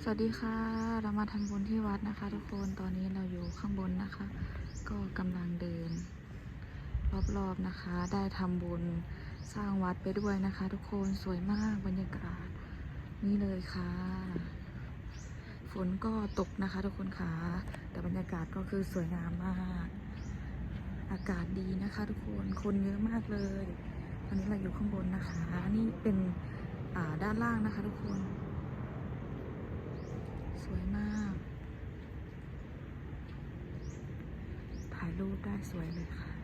สวัสดีค่ะเรามาทำบุญที่วัดนะคะทุกคนตอนนี้เราอยู่ข้างบนนะคะก็กำลังเดินรอบๆนะคะได้ทำบุญสร้างวัดไปด้วยนะคะทุกคนสวยมากบรรยากาศนี่เลยค่ะฝนก็ตกนะคะทุกคนค่ะแต่บรรยากาศก็คือสวยงามมากอากาศดีนะคะทุกคนเยอะมากเลยตอนนี้เราอยู่ข้างบนนะคะนี่เป็นด้านล่างนะคะทุกคนสวยมากถ่ายรูปได้สวยเลยค่ะ